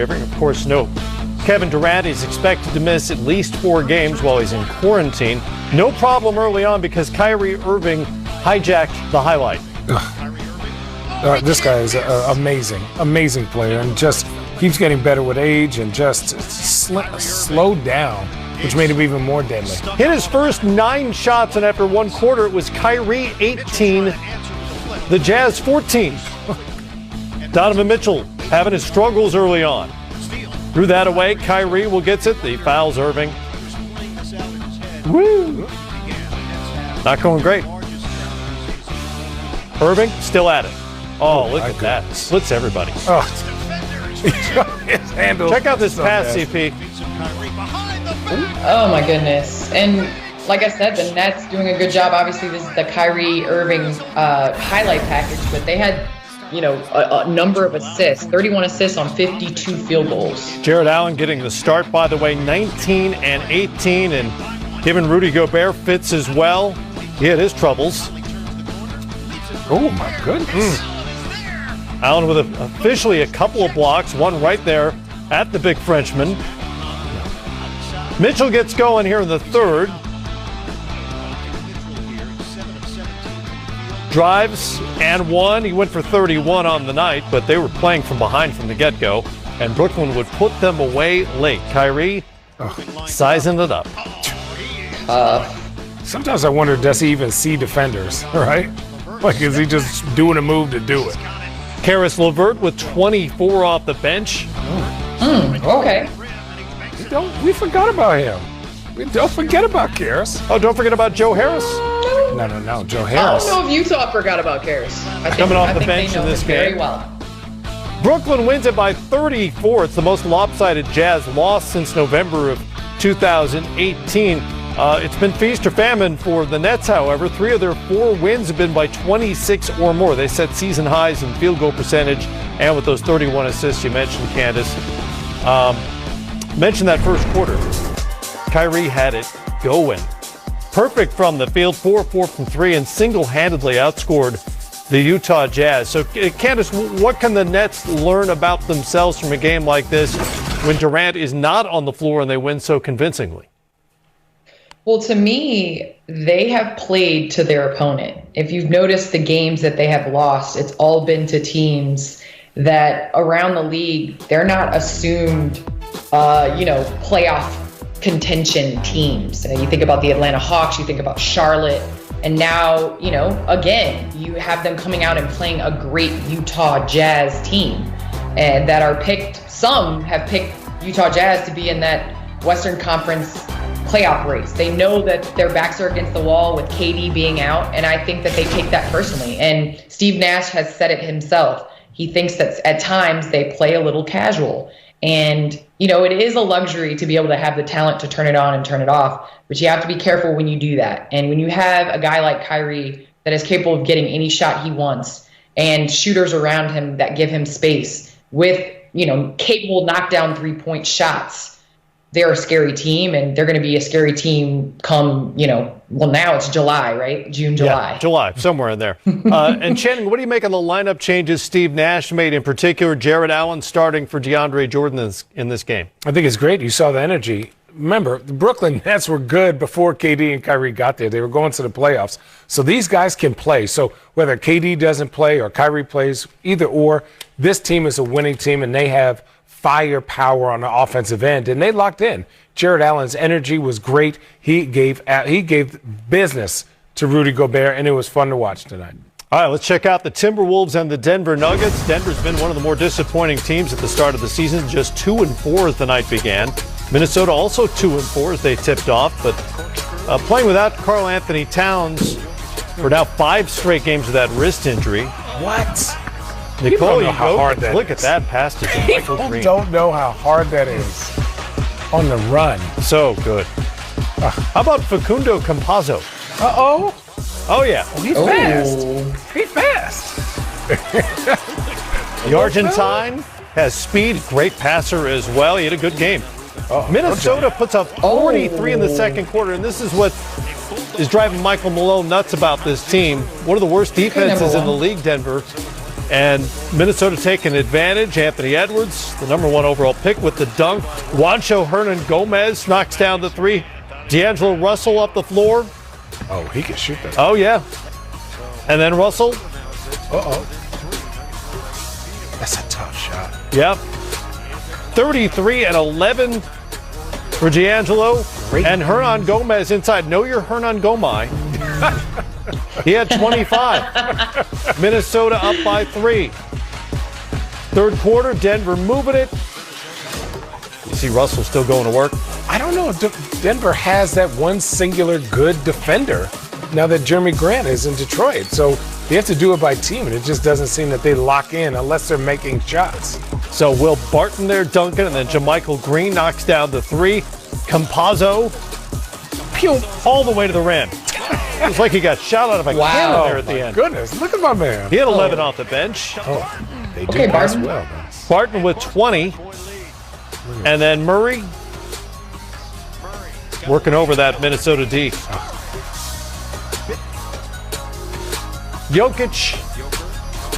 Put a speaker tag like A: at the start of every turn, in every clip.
A: Irving. Of course, no Kevin Durant is expected to miss at least 4 games while he's in quarantine. No problem early on because Kyrie Irving hijacked the highlight.
B: This guy is an amazing player, and just keeps getting better with age and just slowed down, which made him even more deadly.
A: Hit his first 9 shots, and after 1 quarter, it was Kyrie 18, the Jazz 14. Donovan Mitchell having his struggles early on. Threw that away. Kyrie will get it. He fouls Irving. Woo! Not going great. Irving still at it. Oh, look at that. Splits everybody.
B: Oh.
A: Check out this pass, CP.
C: Oh, my goodness. And like I said, the Nets doing a good job. Obviously, this is the Kyrie Irving highlight package, but they had, a number of assists, 31 assists on 52 field goals.
A: Jared Allen getting the start, by the way, 19 and 18, and given Rudy Gobert fits as well. He had his troubles.
B: Oh, my goodness.
A: Allen with officially a couple of blocks, one right there at the big Frenchman. Mitchell gets going here in the third. Drives and one. He went for 31 on the night, but they were playing from behind from the get-go, and Brooklyn would put them away late. Kyrie sizing it up.
B: Sometimes I wonder, does he even see defenders, right? Like, is he just doing a move to do it?
A: Karis LeVert with 24 off the bench.
C: Okay.
B: We forgot about him. We don't forget about Karis.
A: Oh, don't forget about Joe Harris.
B: No, Joe Harris.
C: I don't know if Utah forgot about Karis.
A: Coming off the bench in this game.
C: Very well.
A: Brooklyn wins it by 34. It's the most lopsided Jazz loss since November of 2018. It's been feast or famine for the Nets, however. 3 of their 4 wins have been by 26 or more. They set season highs in field goal percentage and with those 31 assists you mentioned, Candace. Mentioned that first quarter. Kyrie had it going. Perfect from the field, 4 from 3, and single-handedly outscored the Utah Jazz. So, Candace, what can the Nets learn about themselves from a game like this when Durant is not on the floor and they win so convincingly?
C: Well, to me, they have played to their opponent. If you've noticed the games that they have lost, it's all been to teams that around the league, they're not assumed, playoff contention teams. You think about the Atlanta Hawks, you think about Charlotte, and now, again, you have them coming out and playing a great Utah Jazz team, and that are picked. Some have picked Utah Jazz to be in that Western Conference playoff race. They know that their backs are against the wall with KD being out, and I think that they take that personally. And Steve Nash has said it himself. He thinks that at times they play a little casual. And, it is a luxury to be able to have the talent to turn it on and turn it off, but you have to be careful when you do that. And when you have a guy like Kyrie that is capable of getting any shot he wants and shooters around him that give him space with, capable knockdown 3-point shots, they're a scary team, and they're going to be a scary team come, now it's July, right? July.
A: Yeah, July, somewhere in there. And Channing, what do you make of the lineup changes Steve Nash made, in particular Jared Allen starting for DeAndre Jordan in this game?
B: I think it's great. You saw the energy. Remember, the Brooklyn Nets were good before KD and Kyrie got there. They were going to the playoffs. So these guys can play. So whether KD doesn't play or Kyrie plays, either or, this team is a winning team, and they have firepower on the offensive end, and they locked in. Jared Allen's energy was great. He gave business to Rudy Gobert, and it was fun to watch tonight.
A: All right, let's check out the Timberwolves and the Denver Nuggets. Denver's been one of the more disappointing teams at the start of the season, just 2-4 as the night began. Minnesota also 2-4 as they tipped off, but playing without Karl Anthony Towns for now 5 straight games with that wrist injury.
B: What?
A: Nicole,
B: look
A: at that pass to Michael Green.
B: People don't know how hard that is on the run.
A: So good. How about Facundo Campazzo?
B: Uh-oh.
A: Oh, yeah.
B: He's fast. He's fast.
A: The Argentine has speed, great passer as well. He had a good game. Minnesota puts up 43 in the second quarter, and this is what is driving Michael Malone nuts about this team. One of the worst defenses in the league, Denver. And Minnesota taking advantage. Anthony Edwards, the number 1 overall pick with the dunk. Juancho Hernan-Gomez knocks down the 3. D'Angelo Russell up the floor.
B: Oh, he can shoot that.
A: Oh, yeah. And then Russell.
B: Uh-oh. That's a tough shot.
A: Yep. 33 and 11 for D'Angelo.
B: Great.
A: And Hernan-Gomez inside. Know your Hernan-Gomez. He had 25. Minnesota up by 3. Third quarter, Denver moving it. You see Russell still going to work.
B: I don't know if Denver has that one singular good defender now that Jeremy Grant is in Detroit. So they have to do it by team, and it just doesn't seem that they lock in unless they're making shots.
A: So Will Barton there dunking, and then JaMychal Green knocks down the 3. Campazzo, pew, all the way to the rim. It was like he got shot out of a cannon there at the end.
B: Goodness, look at my man.
A: He had 11 off the bench.
B: They do pass
C: Barton.
B: well.
A: Barton with 20. And then Murray working over that Minnesota D. Jokic.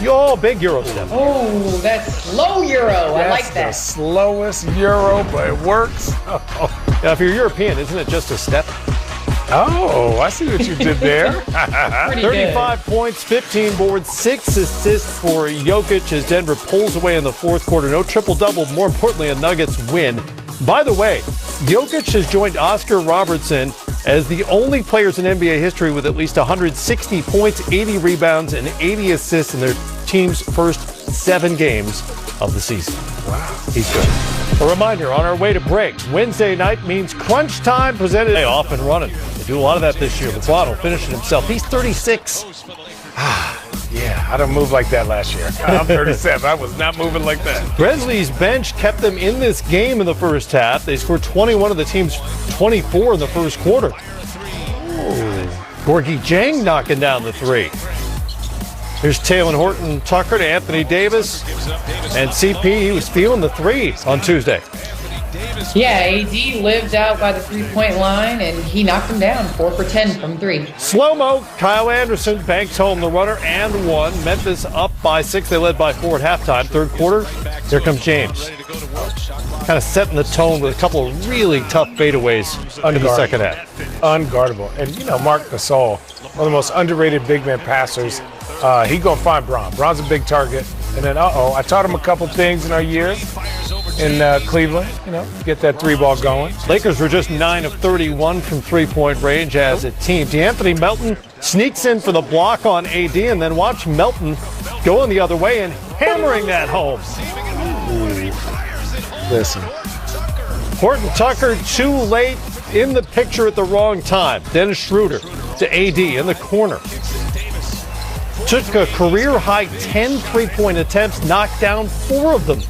A: Yo, big Euro step.
C: Oh, that's slow Euro. I like
B: That's
C: that.
B: the slowest Euro, but it works.
A: Now, if you're European, isn't it just a step?
B: Oh, I see what you did there.
C: Pretty
A: 35 points, 15 boards, 6 assists for Jokic as Denver pulls away in the fourth quarter. No triple-double. More importantly, a Nuggets win. By the way, Jokic has joined Oscar Robertson as the only players in NBA history with at least 160 points, 80 rebounds, and 80 assists in their team's first 7 games of the season.
B: Wow.
A: He's good. A reminder, on our way to break, Wednesday night means crunch time presented. They off and running. They do a lot of that this year. LeBron finishing himself. He's 36.
B: Yeah, I don't move like that last year. I'm 37. I was not moving like that.
A: Grizzlies bench kept them in this game in the first half. They scored 21 of the team's 24 in the first quarter. Gorgie Jang knocking down the 3. Here's Talen Horton-Tucker to Anthony Davis. And CP, he was feeling the 3 on Tuesday.
C: Yeah, AD lived out by the three-point line, and he knocked him down 4 for 10 from 3.
A: Slow-mo, Kyle Anderson banks home the runner and 1. Memphis up by 6. They led by 4 at halftime. Third quarter, here comes James. Kind of setting the tone with a couple of really tough fadeaways in the second half.
B: Unguardable. And, you know, Marc Gasol, one of the most underrated big man passers. He going to find Bron. Bron's a big target. And then, I taught him a couple things in our year in Cleveland, you know, get that 3-ball going.
A: Lakers were just 9 of 31 from three-point range as a team. DeAnthony Melton sneaks in for the block on AD, and then watch Melton going the other way and hammering that home.
B: Listen.
A: Horton-Tucker too late in the picture at the wrong time. Dennis Schroeder to AD in the corner. Took a career-high 10 three-point attempts, knocked down 4 of them.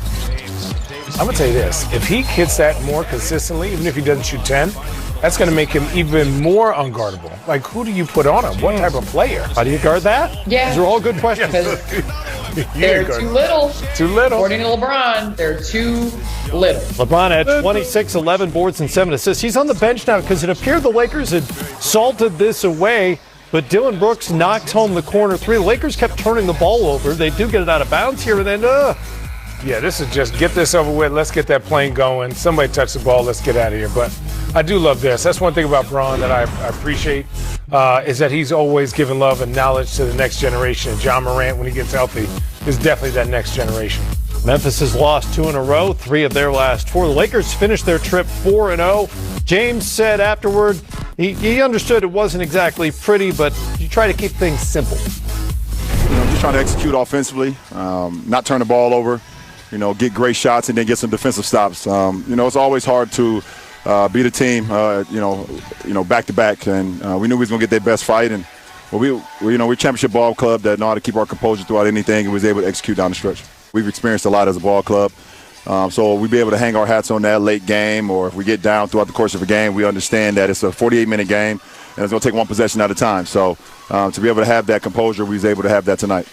B: I'm going to tell you this. If he hits that more consistently, even if he doesn't shoot 10, that's going to make him even more unguardable. Like, who do you put on him? What type of player?
A: How do you guard that?
C: Yeah.
A: These are all good questions.
C: They're too little.
B: Too little.
C: According to LeBron, they're too little.
A: LeBron had 26, 11 boards, and 7 assists. He's on the bench now because it appeared the Lakers had salted this away, but Dylan Brooks knocked home the corner 3. The Lakers kept turning the ball over. They do get it out of bounds here, and then,
B: Yeah, this is just get this over with. Let's get that plane going. Somebody touch the ball. Let's get out of here. But I do love this. That's one thing about Bron that I appreciate is that he's always giving love and knowledge to the next generation. And John Morant, when he gets healthy, is definitely that next generation.
A: Memphis has lost 2 in a row, 3 of their last 4. The Lakers finished their trip 4-0. James said afterward he understood it wasn't exactly pretty, but you try to keep things simple.
D: You know, just trying to execute offensively, not turn the ball over. You know, get great shots and then get some defensive stops. You know, it's always hard to beat a team, back to back. And we knew we was gonna get their best fight. And we're a championship ball club that know how to keep our composure throughout anything, and was able to execute down the stretch. We've experienced a lot as a ball club, so we'll be able to hang our hats on that late game, or if we get down throughout the course of a game, we understand that it's a 48-minute game and it's gonna take one possession at a time. So to be able to have that composure, we was able to have that tonight.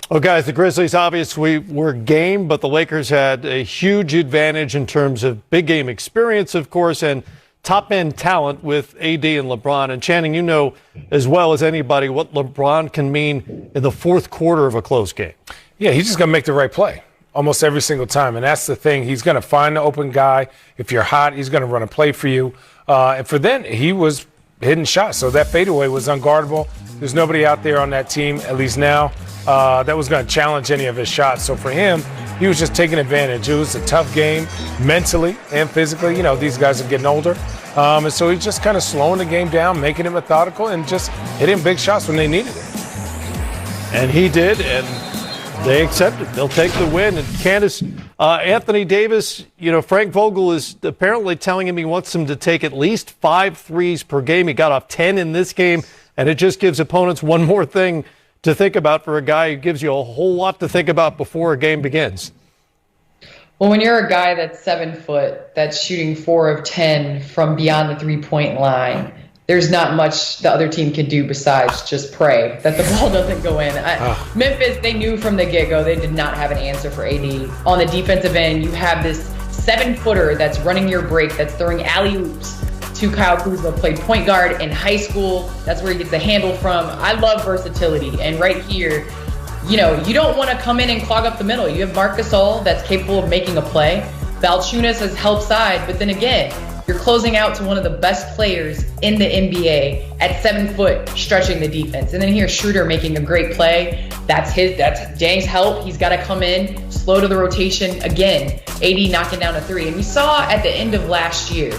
A: Well, guys, the Grizzlies obviously were game, but the Lakers had a huge advantage in terms of big game experience, of course, and top-end talent with AD and LeBron. And Channing, you know as well as anybody what LeBron can mean in the fourth quarter of a close game.
B: Yeah, he's just going to make the right play almost every single time. And that's the thing. He's going to find the open guy. If you're hot, he's going to run a play for you. And for then, he was hitting shots. So that fadeaway was unguardable. There's nobody out there on that team, at least now, that was going to challenge any of his shots. So for him, he was just taking advantage. It was a tough game mentally and physically. You know, these guys are getting older. And so he's just kind of slowing the game down, making it methodical, and just hitting big shots when they needed it.
A: And he did, and they accepted. They'll take the win. And Candace, Anthony Davis, you know, Frank Vogel is apparently telling him he wants him to take at least 5 threes per game. He got off 10 in this game, and it just gives opponents one more thing to think about for a guy who gives you a whole lot to think about before a game begins.
C: Well, when you're a guy that's 7 foot, that's shooting 4 of 10 from beyond the 3-point line, there's not much the other team can do besides just pray that the ball doesn't go in. Memphis, they knew from the get-go they did not have an answer for AD. On the defensive end, you have this 7-footer that's running your break, that's throwing alley-oops to Kyle Kuzma, played point guard in high school. That's where he gets the handle from. I love versatility. And right here, you know, you don't want to come in and clog up the middle. You have Marc Gasol that's capable of making a play. Valanciunas has help side, but then again, you're closing out to one of the best players in the NBA at 7 foot, stretching the defense. And then here's Schroeder making a great play. That's Jang's help. He's got to come in, slow to the rotation. Again, AD knocking down a 3. And we saw at the end of last year,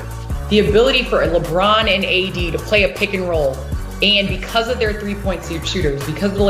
C: the ability for LeBron and AD to play a pick and roll. And because of their 3-point shooters, because of the